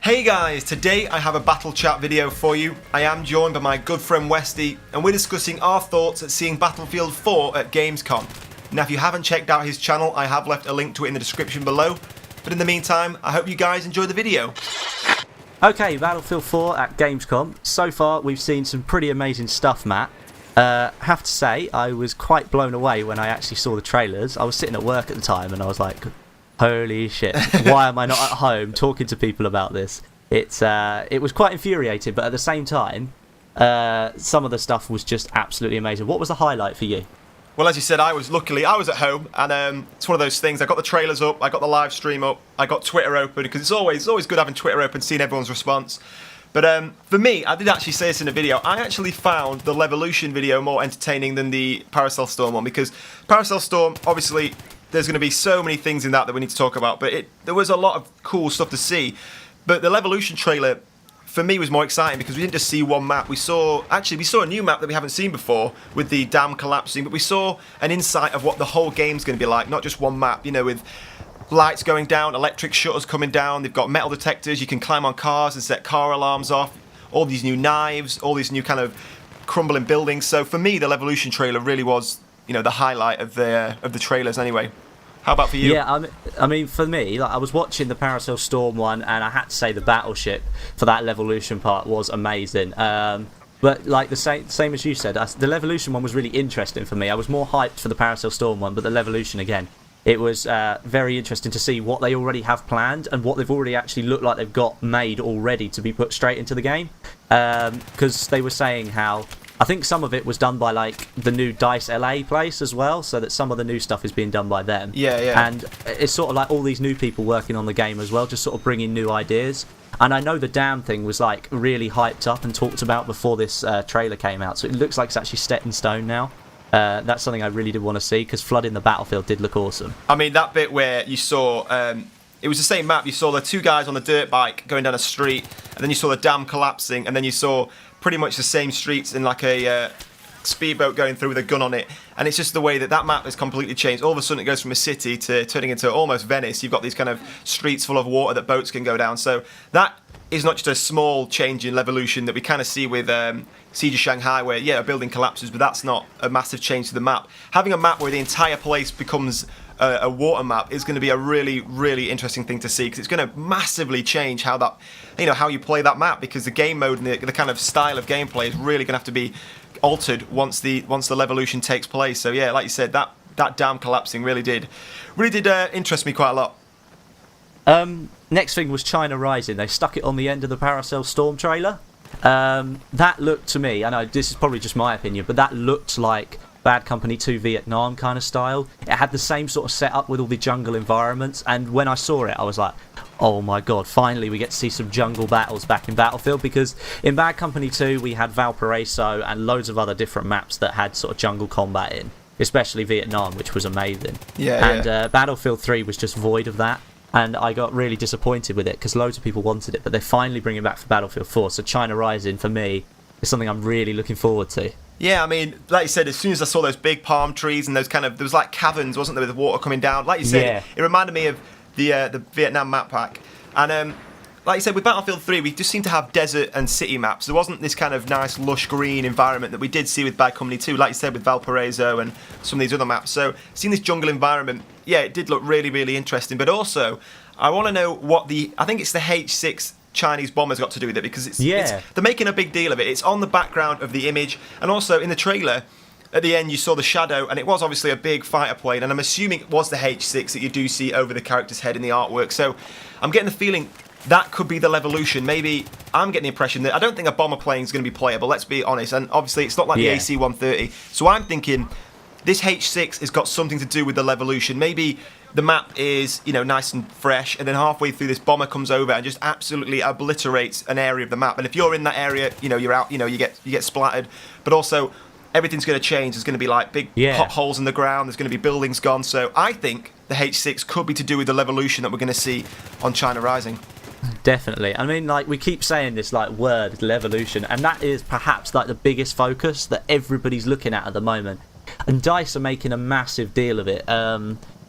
Hey guys, today I have a BattleChat video for you. I am joined by my good friend Westie, and we're discussing our thoughts at seeing Battlefield 4 at Gamescom. Now if you haven't checked out his channel, I have left a link to it in the description below. But in the meantime, I hope you guys enjoy the video. Okay, Battlefield 4 at Gamescom. So far, we've seen some pretty amazing stuff, Matt. Have to say, I was quite blown away when I actually saw the trailers. I was sitting at work at the time and I was like, holy shit, why am I not at home talking to people about this? It was quite infuriating, but at the same time, some of the stuff was just absolutely amazing. What was the highlight for you? Well, as you said, I was at home, and it's one of those things. I got the trailers up, I got the live stream up, I got Twitter open, because it's always good having Twitter open, seeing everyone's response. But for me, I did actually say this in a video, I actually found the Levolution video more entertaining than the Paracel Storm one, because Paracel Storm, obviously, there's going to be so many things in that we need to talk about, but there was a lot of cool stuff to see. But the Levolution trailer, for me, was more exciting because we didn't just see one map. We saw a new map that we haven't seen before with the dam collapsing, but we saw an insight of what the whole game's going to be like, not just one map, you know, with lights going down, electric shutters coming down, they've got metal detectors, you can climb on cars and set car alarms off, all these new knives, all these new kind of crumbling buildings. So for me, the Levolution trailer really was, you know, the highlight of the trailers anyway. How about for you? Yeah, I mean, for me, like, I was watching the Paracel Storm one, and I had to say the battleship for that Levolution part was amazing. But like the same as you said, the Levolution one was really interesting for me. I was more hyped for the Paracel Storm one, but the Levolution again, it was very interesting to see what they already have planned and what they've already actually looked like they've got made already to be put straight into the game. Because they were saying how, I think some of it was done by like the new DICE LA place as well, so that some of the new stuff is being done by them. Yeah. And it's sort of like all these new people working on the game as well, just sort of bringing new ideas. And I know the dam thing was like really hyped up and talked about before this trailer came out, so it looks like it's actually set in stone now. That's something I really did want to see, because flooding the battlefield did look awesome. I mean, that bit where you saw, it was the same map, you saw the two guys on the dirt bike going down a street, and then you saw the dam collapsing, and then you saw pretty much the same streets in like a speedboat going through with a gun on it. And it's just the way that map has completely changed. All of a sudden it goes from a city to turning into almost Venice. You've got these kind of streets full of water that boats can go down. So that is not just a small change in Levolution that we kind of see with Siege of Shanghai, where, yeah, a building collapses, but that's not a massive change to the map. Having a map where the entire place becomes a water map is going to be a really, really interesting thing to see, because it's going to massively change how that, you know, how you play that map, because the game mode and the kind of style of gameplay is really going to have to be altered once the Levolution takes place. So yeah, like you said, that dam collapsing really did interest me quite a lot. Next thing was China Rising. They stuck it on the end of the Paracel Storm trailer. That looked to me, I know this is probably just my opinion, but that looked like Bad Company 2 Vietnam kind of style. It had the same sort of setup with all the jungle environments, and when I saw it I was like, oh my god, finally we get to see some jungle battles back in Battlefield, because in Bad Company 2 we had Valparaiso and loads of other different maps that had sort of jungle combat in, especially Vietnam, which was amazing. Battlefield 3 was just void of that, and I got really disappointed with it because loads of people wanted it, but they're finally bringing it back for Battlefield 4, so China Rising for me is something I'm really looking forward to. Yeah, I mean, like you said, as soon as I saw those big palm trees and those kind of, there was like caverns, wasn't there, with the water coming down. Like you said, yeah. It reminded me of the Vietnam map pack. And like you said, with Battlefield 3, we just seem to have desert and city maps. There wasn't this kind of nice, lush green environment that we did see with Bad Company 2, like you said, with Valparaiso and some of these other maps. So seeing this jungle environment, yeah, it did look really, really interesting. But also, I want to know what I think it's the H6 Chinese bombers got to do with it, because they're making a big deal of it. It's on the background of the image, and also in the trailer at the end you saw the shadow, and it was obviously a big fighter plane, and I'm assuming it was the H6 that you do see over the character's head in the artwork. So I'm getting the feeling that could be the Levolution. Maybe I'm getting the impression that I don't think a bomber plane is going to be playable, let's be honest, and obviously it's not like the AC-130, so I'm thinking this H6 has got something to do with the Levolution. Maybe the map is, you know, nice and fresh, and then halfway through this bomber comes over and just absolutely obliterates an area of the map. And if you're in that area, you know, you're out, you know, you get splattered. But also, everything's going to change. There's going to be like big potholes in the ground. There's going to be buildings gone. So I think the H6 could be to do with the Levolution that we're going to see on China Rising. Definitely. I mean, like, we keep saying this like word, Levolution, and that is perhaps like the biggest focus that everybody's looking at the moment. And DICE are making a massive deal of it.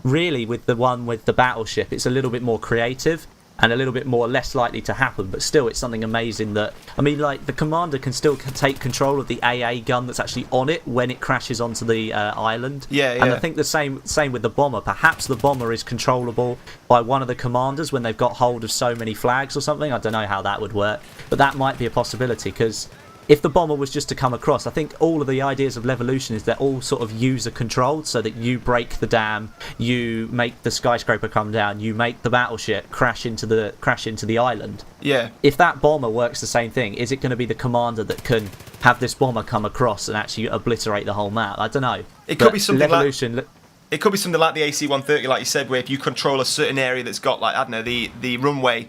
Really, with the one with the battleship, it's a little bit more creative. and a little bit more less likely to happen, but still it's something amazing that, I mean, like, the commander can still take control of the AA gun that's actually on it when it crashes onto the island. Yeah. And I think the same with the bomber. Perhaps the bomber is controllable by one of the commanders when they've got hold of so many flags or something. I don't know how that would work, but that might be a possibility, because if the bomber was just to come across, I think all of the ideas of Levolution is they're all sort of user controlled, so that you break the dam, you make the skyscraper come down, you make the battleship crash into the island. Yeah. If that bomber works the same thing, is it going to be the commander that can have this bomber come across and actually obliterate the whole map? I don't know. It could be something Levolution, like... It could be something like the AC-130, like you said, where if you control a certain area that's got, like, I don't know, the runway,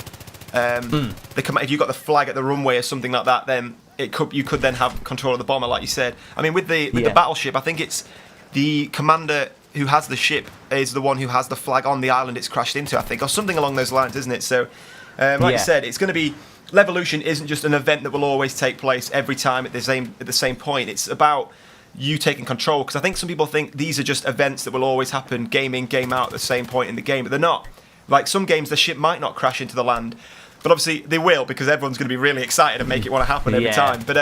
if you've got the flag at the runway or something like that, then you could then have control of the bomber, like you said. I mean, with the battleship, I think it's the commander who has the ship is the one who has the flag on the island it's crashed into, I think, or something along those lines, isn't it? So, like you said, it's going to be... Levolution isn't just an event that will always take place every time at the same point. It's about you taking control, because I think some people think these are just events that will always happen, game in, game out, at the same point in the game, but they're not. Like, some games, the ship might not crash into the land, but obviously they will, because everyone's going to be really excited and make it want to happen every time. But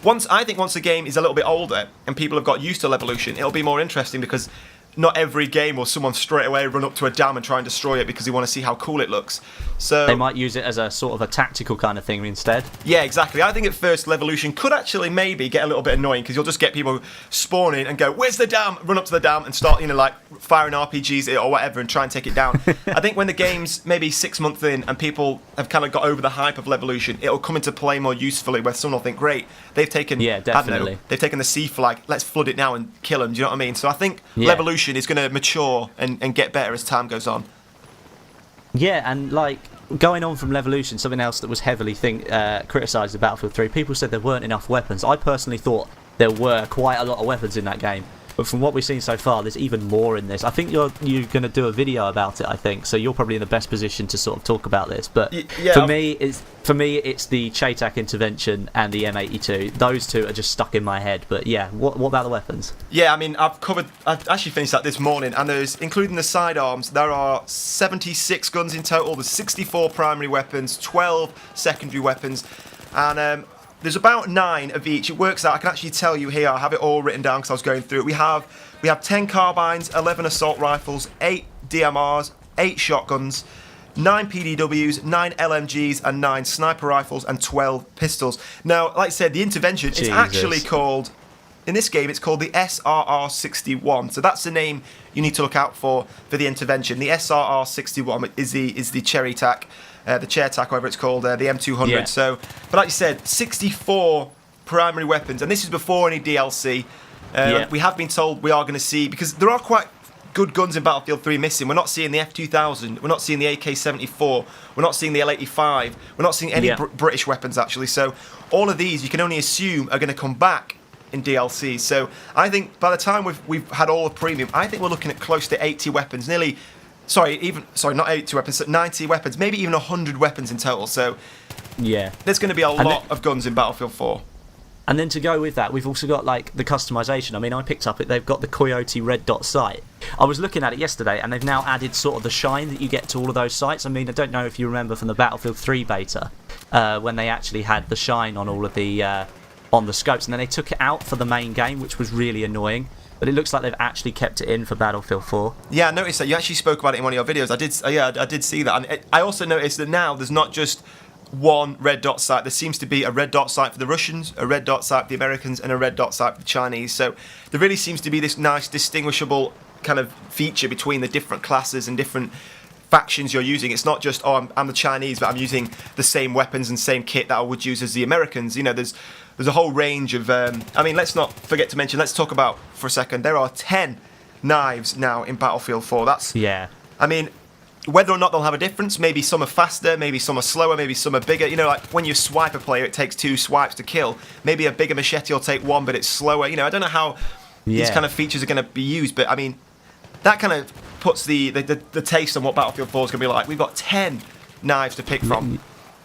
once the game is a little bit older and people have got used to Levolution, it'll be more interesting, because not every game will someone straight away run up to a dam and try and destroy it because they want to see how cool it looks. So they might use it as a sort of a tactical kind of thing instead. Yeah, exactly. I think at first Levolution could actually maybe get a little bit annoying, because you'll just get people spawning and go, "Where's the dam?" Run up to the dam and start, like, firing RPGs at it or whatever and try and take it down. I think when the game's maybe 6 months in and people have kind of got over the hype of Levolution, it'll come into play more usefully, where someone will think, "Great, they've taken, definitely, they've taken the C flag. Let's flood it now and kill them." Do you know what I mean? So I think Levolution is going to mature and get better as time goes on. Yeah, and like, going on from Levolution, something else that was heavily criticised of Battlefield 3, people said there weren't enough weapons. I personally thought there were quite a lot of weapons in that game. But from what we've seen so far, there's even more in this. I think you're going to do a video about it, I think, so you're probably in the best position to sort of talk about this. But for me, it's the Chaitak intervention and the M82. Those two are just stuck in my head. But yeah, what about the weapons? Yeah, I mean, I've actually finished that this morning, and there's, including the sidearms, there are 76 guns in total. There's 64 primary weapons, 12 secondary weapons, and there's about 9 of each. It works out. I can actually tell you here. I have it all written down because I was going through it. We have 10 carbines, 11 assault rifles, 8 DMRs, 8 shotguns, 9 PDWs, 9 LMGs, and 9 sniper rifles, and 12 pistols. Now, like I said, the intervention is actually called... In this game, it's called the SRR-61. So that's the name you need to look out for the intervention. The SRR-61 is the cherry tack, the chair tack, whatever it's called, the M200. Yeah. So, but like you said, 64 primary weapons, and this is before any DLC. We have been told we are going to see, because there are quite good guns in Battlefield 3 missing. We're not seeing the F2000. We're not seeing the AK-74. We're not seeing the L85. We're not seeing any British weapons, actually. So all of these, you can only assume, are going to come back in DLC. So I think by the time we've had all the premium, I think we're looking at close to 80 weapons, not 80 weapons, 90 weapons, maybe even 100 weapons in total. So yeah, there's going to be a lot of guns in Battlefield 4. And then to go with that, we've also got like the customization. I mean, I picked up it. They've got the Coyote red dot sight. I was looking at it yesterday, and they've now added sort of the shine that you get to all of those sights. I mean, I don't know if you remember from the Battlefield 3 beta when they actually had the shine on all of the on the scopes, and then they took it out for the main game, which was really annoying. But it looks like they've actually kept it in for Battlefield 4. Yeah, I noticed that. You actually spoke about it in one of your videos. I did see that. And I also noticed that now there's not just one red dot sight. There seems to be a red dot sight for the Russians, a red dot sight for the Americans, and a red dot sight for the Chinese. So there really seems to be this nice distinguishable kind of feature between the different classes and different factions you're using. It's not just, I'm the Chinese, but I'm using the same weapons and same kit that I would use as the Americans. You know, there's a whole range of... I mean, let's not forget to mention, let's talk about, for a second, there are 10 knives now in Battlefield 4. That's... Yeah. I mean, whether or not they'll have a difference, maybe some are faster, maybe some are slower, maybe some are bigger. You know, like when you swipe a player, it takes 2 swipes to kill. Maybe a bigger machete will take 1, but it's slower. You know, I don't know how these kind of features are going to be used, but I mean, that kind of puts the taste on what Battlefield 4 is going to be like. We've got 10 knives to pick from.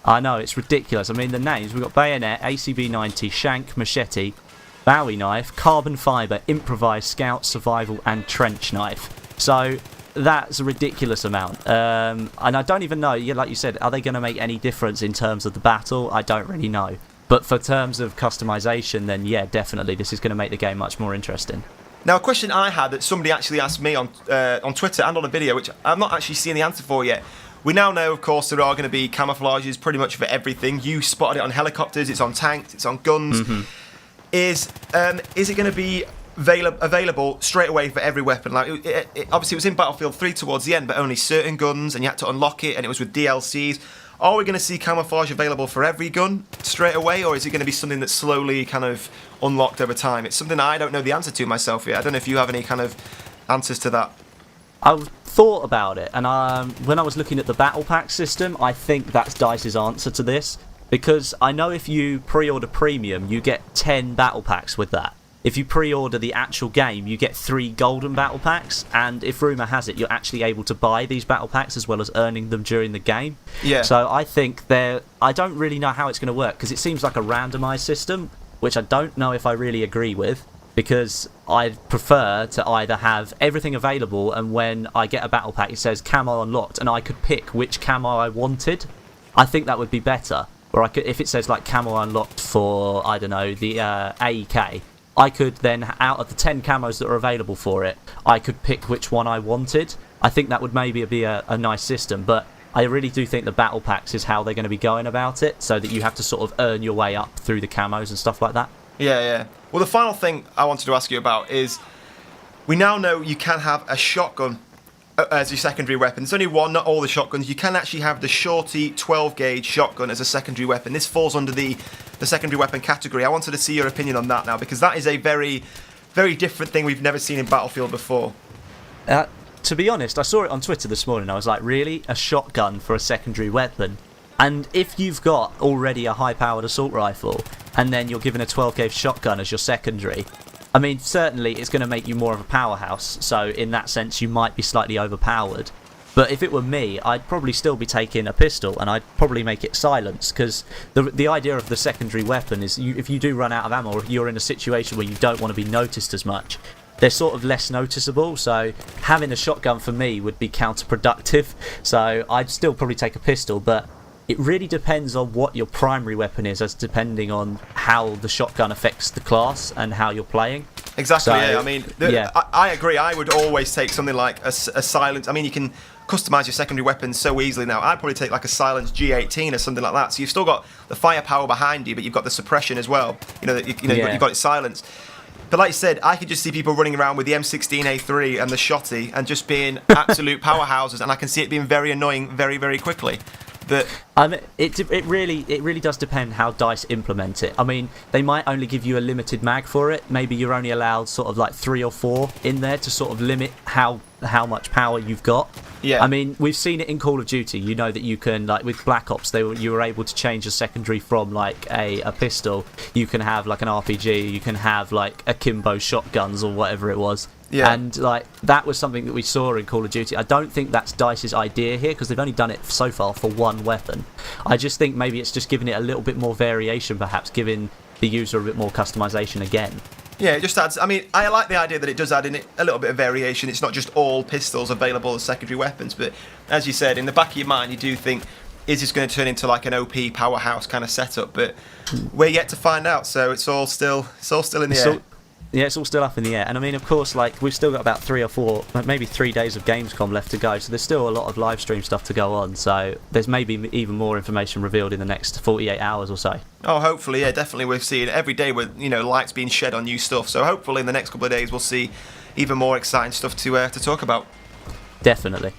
I know, it's ridiculous. I mean, the names, we've got bayonet, ACB-90, shank, machete, Bowie knife, carbon fibre, improvised, scout, survival, and trench knife. So that's a ridiculous amount. And I don't even know, like you said, are they going to make any difference in terms of the battle? I don't really know. But for terms of customization, then yeah, definitely this is going to make the game much more interesting. Now, a question I had that somebody actually asked me on Twitter and on a video, which I'm not actually seeing the answer for yet. We now know, of course, there are going to be camouflages pretty much for everything. You spotted it on helicopters, it's on tanks, it's on guns. Mm-hmm. Is it going to be available straight away for every weapon? Like, obviously, it was in Battlefield 3 towards the end, but only certain guns, and you had to unlock it, and it was with DLCs. Are we going to see camouflage available for every gun straight away, or is it going to be something that's slowly kind of unlocked over time? It's something I don't know the answer to myself yet. I don't know if you have any kind of answers to that. I've thought about it, and when I was looking at the Battle Pack system, I think that's DICE's answer to this, because I know if you pre-order Premium, you get 10 Battle Packs with that. If you pre-order the actual game, you get 3 golden Battle Packs, and if rumour has it, you're actually able to buy these Battle Packs as well as earning them during the game. Yeah. So I think I don't really know how it's going to work, because it seems like a randomised system, which I don't know if I really agree with, because I'd prefer to either have everything available, and when I get a Battle Pack it says camo unlocked, and I could pick which camo I wanted. I think that would be better. Or I could, if it says like camo unlocked for, I don't know, the AEK, I could then, out of the 10 camos that are available for it, I could pick which one I wanted. I think that would maybe be a nice system, but I really do think the Battle Packs is how they're going to be going about it, so that you have to sort of earn your way up through the camos and stuff like that. Yeah. Well, the final thing I wanted to ask you about is, we now know you can have a shotgun as your secondary weapon. There's only one, not all the shotguns. You can actually have the shorty 12-gauge shotgun as a secondary weapon. This falls under the secondary weapon category. I wanted to see your opinion on that now, because that is a very, very different thing we've never seen in Battlefield before. To be honest, I saw it on Twitter this morning. I was like, really? A shotgun for a secondary weapon? And if you've got already a high-powered assault rifle, and then you're given a 12-gauge shotgun as your secondary, I mean, certainly it's going to make you more of a powerhouse, so in that sense you might be slightly overpowered. But if it were me, I'd probably still be taking a pistol, and I'd probably make it silenced, because the idea of the secondary weapon is if you do run out of ammo, or if you're in a situation where you don't want to be noticed as much, they're sort of less noticeable, so having a shotgun for me would be counterproductive. So I'd still probably take a pistol, but it really depends on what your primary weapon is, as depending on how the shotgun affects the class and how you're playing. Exactly, So, yeah. I mean, I agree. I would always take something like a silence. I mean, you can customise your secondary weapons so easily now. I'd probably take like a silenced G18 or something like that. So you've still got the firepower behind you, but you've got the suppression as well. You've got it silenced. But like you said, I could just see people running around with the M16A3 and the shotty and just being absolute powerhouses, and I can see it being very annoying very, very quickly. But it really does depend how DICE implement it. I mean, they might only give you a limited mag for it. Maybe you're only allowed sort of like 3 or 4 in there to sort of limit how much power you've got. Yeah. I mean, we've seen it in Call of Duty. You know that you can, like with Black Ops, you were able to change a secondary from like a pistol. You can have like an RPG. You can have like akimbo shotguns or whatever it was. Yeah. And like that was something that we saw in Call of Duty. I don't think that's DICE's idea here, because they've only done it so far for one weapon. I just think maybe it's just giving it a little bit more variation, perhaps giving the user a bit more customization again. yeah, it just adds. I mean, I like the idea that it does add in it a little bit of variation. It's not just all pistols available as secondary weapons, but as you said, in the back of your mind, you do think, is this going to turn into like an OP powerhouse kind of setup? But we're yet to find out, so it's all still in the air. Yeah, it's all still up in the air. And I mean, of course, like we've still got about 3 or 4, maybe 3 days of Gamescom left to go, so there's still a lot of live stream stuff to go on, so there's maybe even more information revealed in the next 48 hours or so. Oh, hopefully, yeah, definitely. We're seeing every day with, lights being shed on new stuff, so hopefully in the next couple of days we'll see even more exciting stuff to talk about. Definitely.